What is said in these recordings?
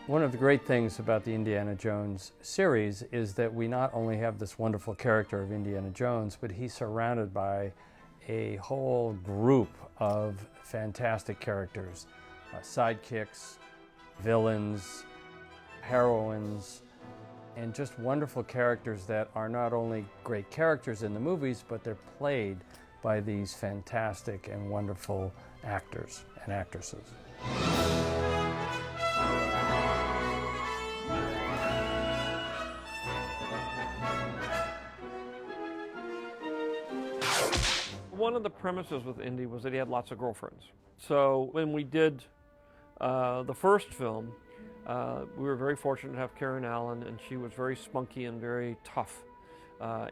One of the great things about the Indiana Jones series is that we not only have this wonderful character of Indiana Jones, but he's surrounded by a whole group of fantastic characters, sidekicks, villains, heroines, and just wonderful characters that are not only great characters in the movies, but they're played by these fantastic and wonderful actors and actresses. One of the premises with Indy was that he had lots of girlfriends. So when we did the first film, we were very fortunate to have Karen Allen, and she was very spunky and very tough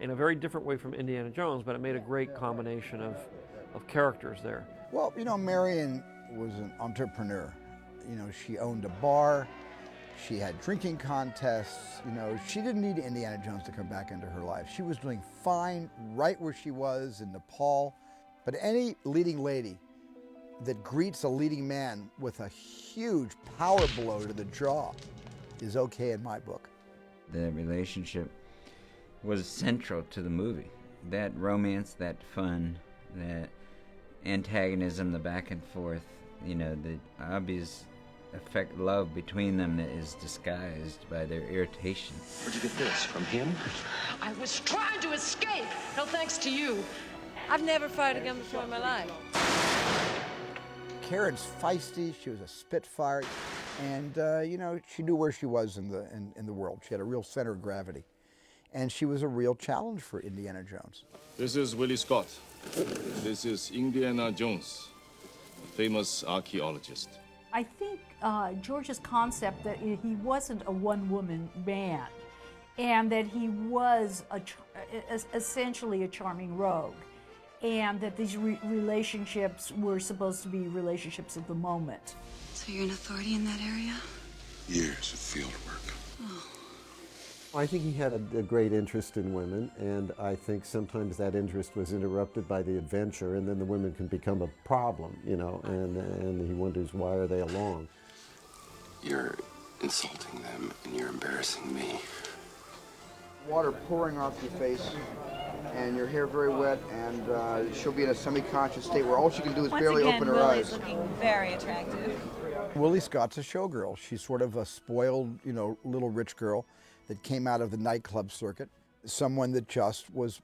in a very different way from Indiana Jones, but it made a great combination of characters there. Well, you know, Marion was an entrepreneur. You know, she owned a bar, she had drinking contests, you know, she didn't need Indiana Jones to come back into her life. She was doing fine right where she was in Nepal. But any leading lady that greets a leading man with a huge power blow to the jaw is okay in my book. The relationship was central to the movie. That romance, that fun, that antagonism, the back and forth, you know, the obvious love between them that is disguised by their irritation. Where'd you get this? From him? I was trying to escape. No thanks to you. I've never fired a gun before in my life. Karen's feisty, she was a spitfire, and you know, she knew where she was in the world. She had a real center of gravity. And she was a real challenge for Indiana Jones. This is Willie Scott. This is Indiana Jones, a famous archaeologist. I think George's concept that he wasn't a one-woman man, and that he was essentially a charming rogue, and that these relationships were supposed to be relationships of the moment. So you're an authority in that area? Years of field work. I think he had a great interest in women, and I think sometimes that interest was interrupted by the adventure, and then the women can become a problem, you know, and he wonders, why are they along? You're insulting them, and you're embarrassing me. Water pouring off your face, and your hair very wet, and she'll be in a semi-conscious state where all she can do is barely open her eyes. Willie's looking very attractive. Willie Scott's a showgirl. She's sort of a spoiled, you know, little rich girl that came out of the nightclub circuit, someone that just was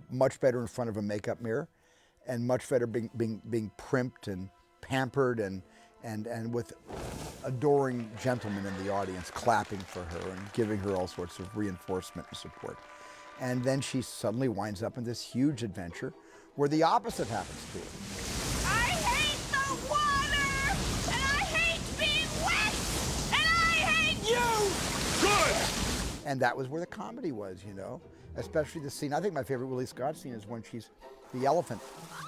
much better in front of a makeup mirror and much better being primped and pampered and with adoring gentlemen in the audience clapping for her and giving her all sorts of reinforcement and support. And then she suddenly winds up in this huge adventure where the opposite happens to her. I hate the water! And I hate being wet! And I hate you! Good! And that was where the comedy was, you know, especially the scene. I think my favorite Willie Scott scene is when the elephant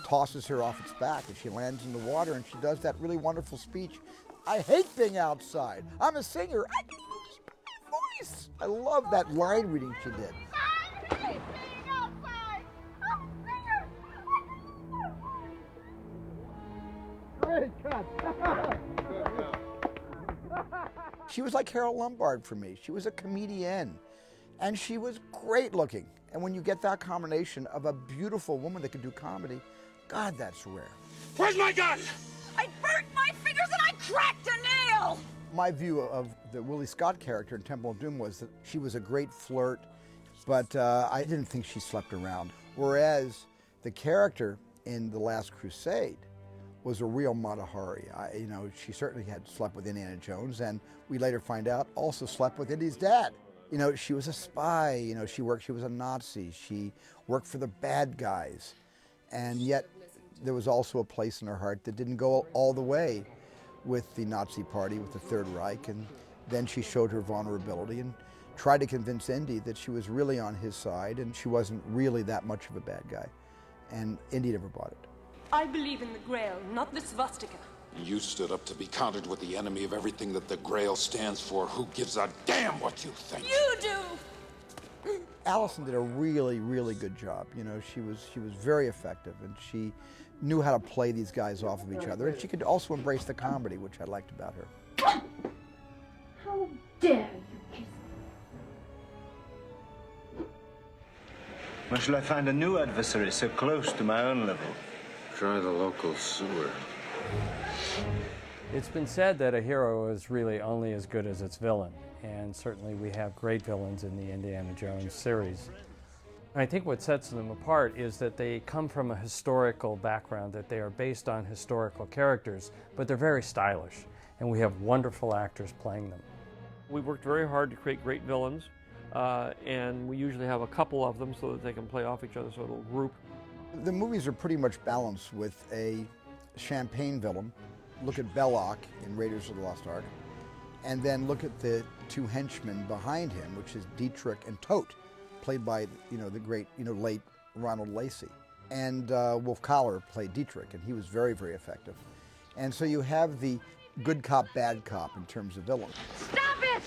tosses her off its back and she lands in the water and she does that really wonderful speech. I hate being outside. I'm a singer. I can use my voice. I love that line reading she did. I hate being outside! I'm a singer! Great cut. She was like Carole Lombard for me. She was a comedian, and she was great looking. And when you get that combination of a beautiful woman that can do comedy, God, that's rare. Where's my gun? I burnt my fingers and I cracked a nail! My view of the Willie Scott character in Temple of Doom was that she was a great flirt, but I didn't think she slept around. Whereas the character in The Last Crusade was a real Mata Hari. You know, she certainly had slept with Indiana Jones, and we later find out also slept with Indy's dad. You know, she was a spy. You know, she was a Nazi. She worked for the bad guys, and yet there was also a place in her heart that didn't go all the way with the Nazi Party, with the Third Reich, and then she showed her vulnerability and tried to convince Indy that she was really on his side and she wasn't really that much of a bad guy, and Indy never bought it. I believe in the Grail, not the swastika. You stood up to be countered with the enemy of everything that the Grail stands for. Who gives a damn what you think? You do! Allison did a really, really good job. You know, she was very effective, and she knew how to play these guys off of each other, and she could also embrace the comedy, which I liked about her. How dare you kiss Where shall I find a new adversary so close to my own level? Try the local sewer. It's been said that a hero is really only as good as its villain, and certainly we have great villains in the Indiana Jones series. I think what sets them apart is that they come from a historical background, that they are based on historical characters, but they're very stylish, and we have wonderful actors playing them. We worked very hard to create great villains, and we usually have a couple of them so that they can play off each other, so it'll group. The movies are pretty much balanced with a champagne villain. Look at Belloc in Raiders of the Lost Ark, and then look at the two henchmen behind him, which is Dietrich and Todt, played by the great late Ronald Lacey, and Wolf Collar played Dietrich, and he was very, very effective. And so you have the good cop, bad cop in terms of villain. Stop it!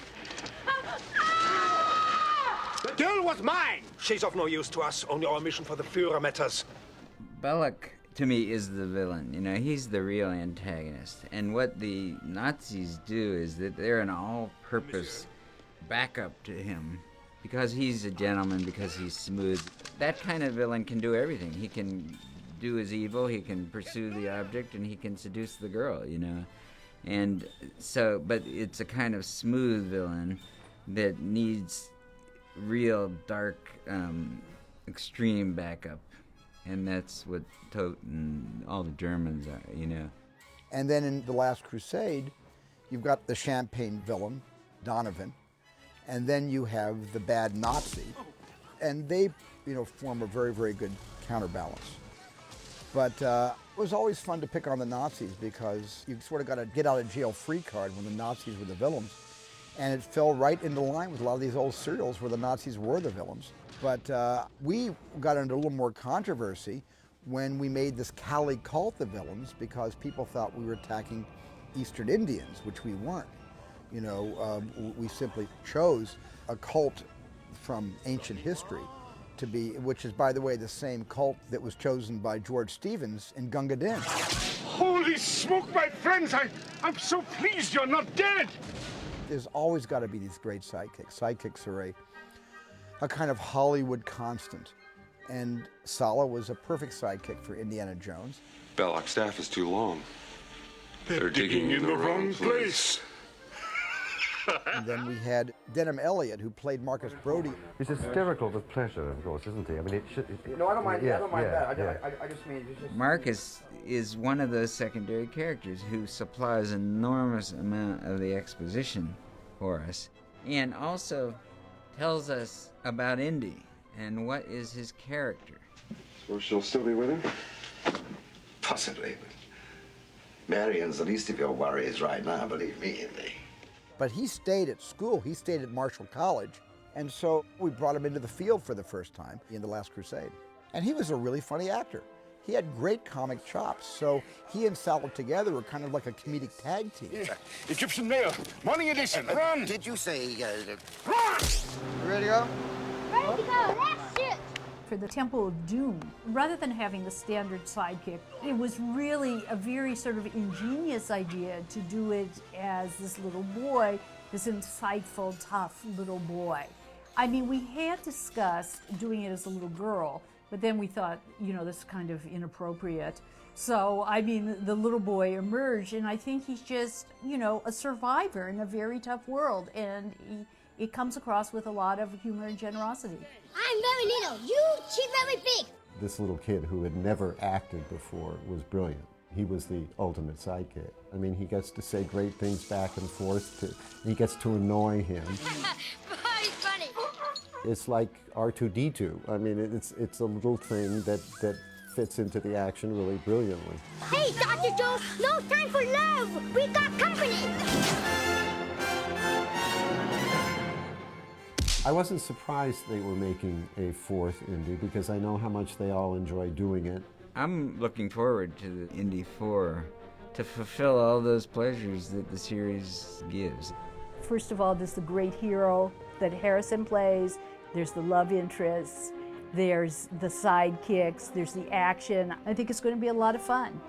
The girl was mine! She's of no use to us. Only our mission for the Führer matters. Belloc, to me, is the villain. He's the real antagonist. And what the Nazis do is that they're an all-purpose backup to him. Because he's a gentleman, because he's smooth. That kind of villain can do everything. He can do his evil, he can pursue the object, and he can seduce the girl, And so, but it's a kind of smooth villain that needs real dark, extreme backup. And that's what Todt and all the Germans are, And then in The Last Crusade, you've got the champagne villain, Donovan, and then you have the bad Nazi, and they, form a very, very good counterbalance. But it was always fun to pick on the Nazis because you sort of got a get-out-of-jail-free card when the Nazis were the villains, and it fell right into line with a lot of these old serials where the Nazis were the villains. But we got into a little more controversy when we made this Cali cult the villains because people thought we were attacking Eastern Indians, which we weren't. We simply chose a cult from ancient history to be, which is, by the way, the same cult that was chosen by George Stevens in Gunga Din. Holy smoke, my friends! I'm so pleased you're not dead! There's always got to be these great sidekicks. Sidekicks are a kind of Hollywood constant. And Sallah was a perfect sidekick for Indiana Jones. Belloc's staff is too long. They're digging in the wrong place. And then we had Denham Elliott, who played Marcus Brody. He's hysterical with pleasure, of course, isn't he? I mean, it should... No, I don't mind, yeah, I don't mind yeah, that. Yeah. I just mean... Marcus is one of those secondary characters who supplies an enormous amount of the exposition for us, and also tells us about Indy and what is his character. So she'll still be with him? Possibly, but Marion's the least of your worries right now, believe me, Indy. But he stayed at school. He stayed at Marshall College. And so we brought him into the field for the first time in The Last Crusade. And he was a really funny actor. He had great comic chops. So he and Sallah together were kind of like a comedic tag team. Yeah. Egyptian Mail, morning edition, run! Did you say, run? You ready to go? Ready to go, that's it! For the Temple of Doom, rather than having the standard sidekick, it was really a very sort of ingenious idea to do it as this little boy, this insightful, tough little boy. I mean, we had discussed doing it as a little girl, but then we thought, this is kind of inappropriate. So, I mean, the little boy emerged, and I think he's just, a survivor in a very tough world, and it comes across with a lot of humor and generosity. I'm very little. She's very big. This little kid who had never acted before was brilliant. He was the ultimate sidekick. I mean, he gets to say great things back and forth. He gets to annoy him. Very funny. It's like R2-D2. I mean, it's a little thing that fits into the action really brilliantly. Hey, Dr. Jones, no time for love. We got company. I wasn't surprised they were making a fourth Indy because I know how much they all enjoy doing it. I'm looking forward to the Indy 4 to fulfill all those pleasures that the series gives. First of all, there's the great hero that Harrison plays, there's the love interests, there's the sidekicks, there's the action. I think it's going to be a lot of fun.